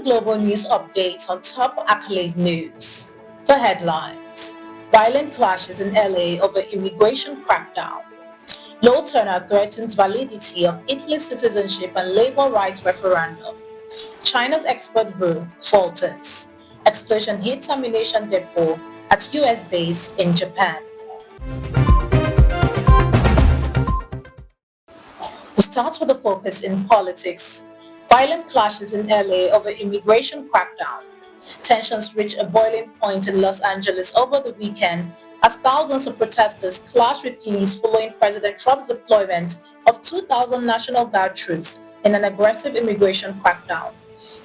global news updates on top accolade news. The headlines: violent clashes in LA over immigration crackdown. Low turnout threatens validity of Italy's citizenship and labor rights referendum. China's export growth falters. Explosion hits ammunition depot at US base in Japan. We start with a focus in politics. Violent clashes in LA over immigration crackdown. Tensions reached a boiling point in Los Angeles over the weekend as thousands of protesters clashed with police following President Trump's deployment of 2,000 National Guard troops in an aggressive immigration crackdown.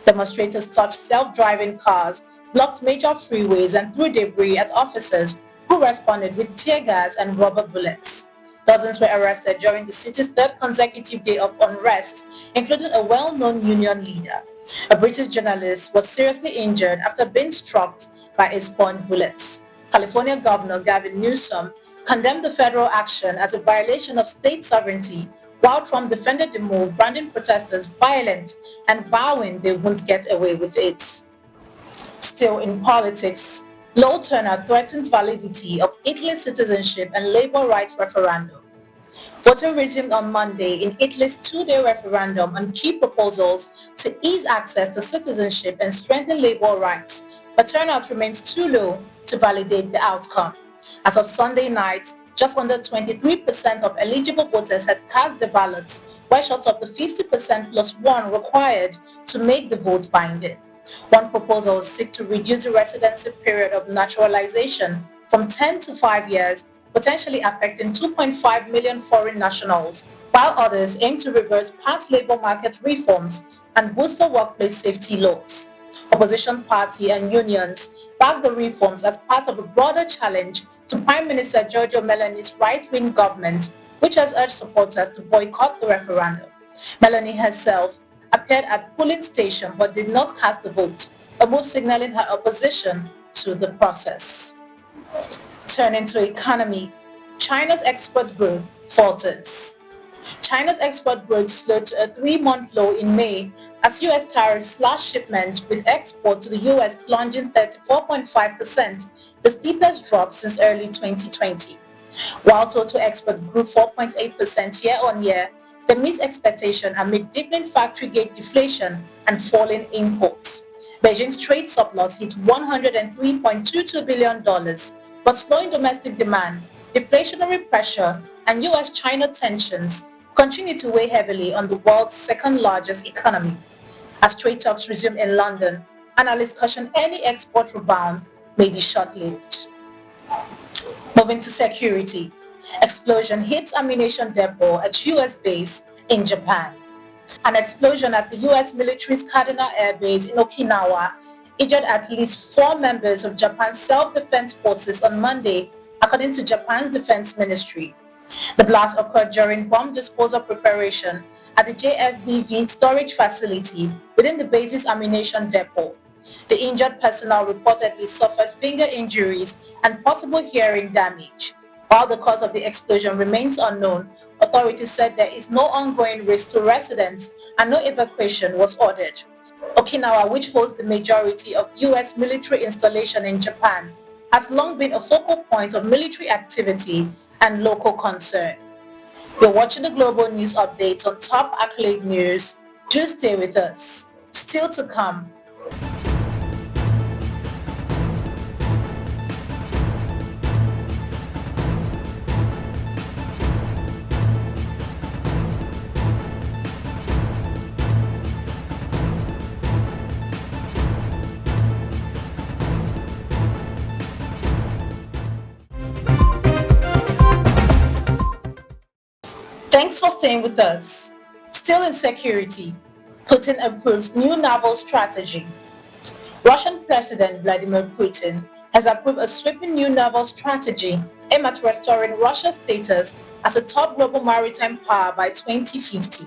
Demonstrators touched self-driving cars, blocked major freeways, and threw debris at officers who responded with tear gas and rubber bullets. Dozens were arrested during the city's third consecutive day of unrest, including a well-known union leader. A British journalist was seriously injured after being struck by a spawned bullet. California Governor Gavin Newsom condemned the federal action as a violation of state sovereignty, while Trump defended the move, branding protesters violent and vowing they won't get away with it. Still in politics, low turnout threatens validity of Italy's citizenship and labor rights referendum. Voting resumed on Monday in Italy's two-day referendum on key proposals to ease access to citizenship and strengthen labor rights, but turnout remains too low to validate the outcome. As of Sunday night, just under 23% of eligible voters had cast their ballots, well short of the 50% plus one required to make the vote binding. One proposal seeks to reduce the residency period of naturalization from 10 to 5 years, potentially affecting 2.5 million foreign nationals, while others aim to reverse past labor market reforms and boost the workplace safety laws. Opposition party and unions back the reforms as part of a broader challenge to Prime Minister Giorgia Meloni's right-wing government, which has urged supporters to boycott the referendum. Meloni herself appeared at polling station but did not cast the vote, a move signaling her opposition to the process. Turning to economy, China's export growth falters. China's export growth slowed to a 3-month low in May as US tariffs slashed shipments, with export to the US plunging 34.5%, the steepest drop since early 2020. While total export grew 4.8% year-on-year, they missed expectation amid deepening factory gate deflation and falling imports. Beijing's trade surplus hit $103.22 billion, but slowing domestic demand, deflationary pressure, and US-China tensions continue to weigh heavily on the world's second-largest economy. As trade talks resume in London, analysts caution any export rebound may be short-lived. Moving to security, explosion hits ammunition depot at US base in Japan. An explosion at the US military's Kadena Air Base in Okinawa injured at least 4 members of Japan's self-defense forces on Monday, according to Japan's defense ministry. The blast occurred during bomb disposal preparation at the JFDV storage facility within the base's ammunition depot. The injured personnel reportedly suffered finger injuries and possible hearing damage. While the cause of the explosion remains unknown, authorities said there is no ongoing risk to residents and no evacuation was ordered. Okinawa, which hosts the majority of US military installation in Japan, has long been a focal point of military activity and local concern. You're watching the global news updates on Top Accolade News. Do stay with us. Still to come. Thanks for staying with us. Still in security, Putin approves new naval strategy. Russian President Vladimir Putin has approved a sweeping new naval strategy aimed at restoring Russia's status as a top global maritime power by 2050.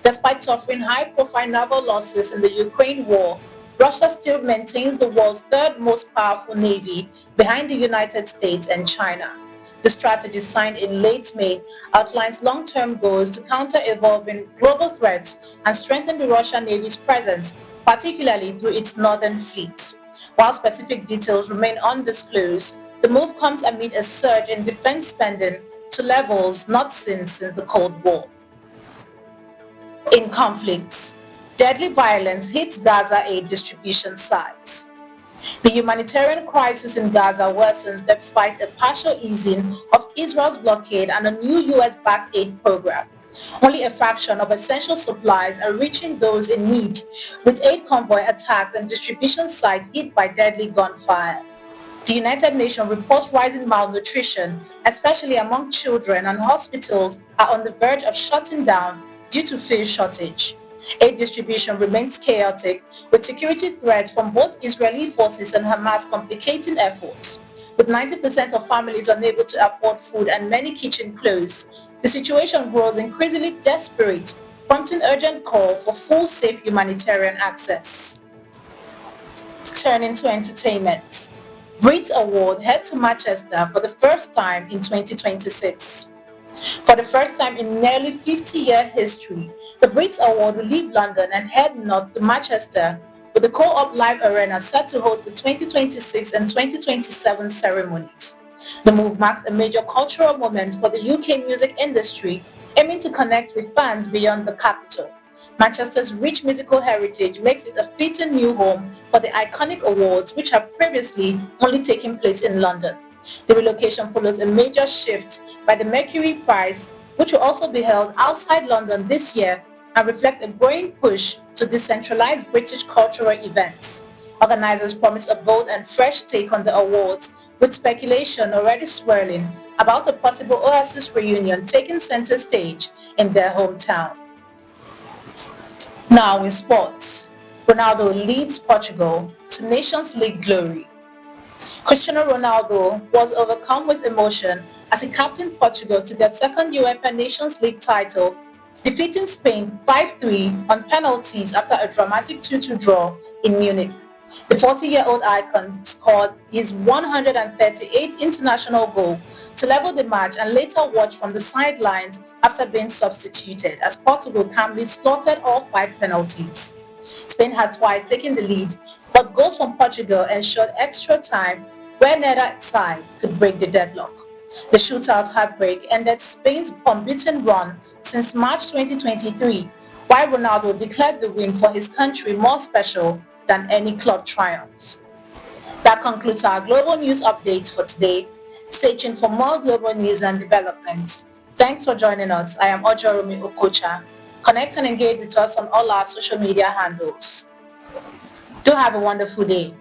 Despite suffering high-profile naval losses in the Ukraine war, Russia still maintains the world's third most powerful navy behind the United States and China. The strategy signed in late May outlines long-term goals to counter evolving global threats and strengthen the Russian Navy's presence, particularly through its northern fleet. While specific details remain undisclosed, the move comes amid a surge in defense spending to levels not seen since the Cold War. In conflicts, deadly violence hits Gaza aid distribution sites. The humanitarian crisis in Gaza worsens despite a partial easing of Israel's blockade and a new US-backed aid program. Only a fraction of essential supplies are reaching those in need, with aid convoy attacked and distribution sites hit by deadly gunfire. The United Nations reports rising malnutrition, especially among children, and hospitals are on the verge of shutting down due to food shortage. Aid distribution remains chaotic, with security threats from both Israeli forces and Hamas complicating efforts. With 90% of families unable to afford food and many kitchens closed, the situation grows increasingly desperate, prompting urgent call for full, safe humanitarian access. Turning to entertainment. Brit Award head to Manchester for the first time in 2026. For the first time in nearly 50-year history, the Brits Award will leave London and head north to Manchester, with the Co-op Live Arena set to host the 2026 and 2027 ceremonies. The move marks a major cultural moment for the UK music industry, aiming to connect with fans beyond the capital. Manchester's rich musical heritage makes it a fitting new home for the iconic awards, which have previously only taken place in London. The relocation follows a major shift by the Mercury Prize, which will also be held outside London this year and reflect a growing push to decentralize British cultural events. Organizers promise a bold and fresh take on the awards, with speculation already swirling about a possible Oasis reunion taking center stage in their hometown. Now in sports, Ronaldo leads Portugal to Nations League glory. Cristiano Ronaldo was overcome with emotion as he captained Portugal to their second UEFA Nations League title, defeating Spain 5-3 on penalties after a dramatic 2-2 draw in Munich. The 40-year-old icon scored his 138th international goal to level the match and later watched from the sidelines after being substituted as Portugal calmly slaughtered all 5 penalties. Spain had twice taken the lead, but goals from Portugal ensured extra time where neither side could break the deadlock. The shootout heartbreak ended Spain's unbeaten run since March 2023, while Ronaldo declared the win for his country more special than any club triumph. That concludes our global news update for today. Stay tuned for more global news and developments. Thanks for joining us. I am Ojoromi Okocha. Connect and engage with us on all our social media handles. Do have a wonderful day.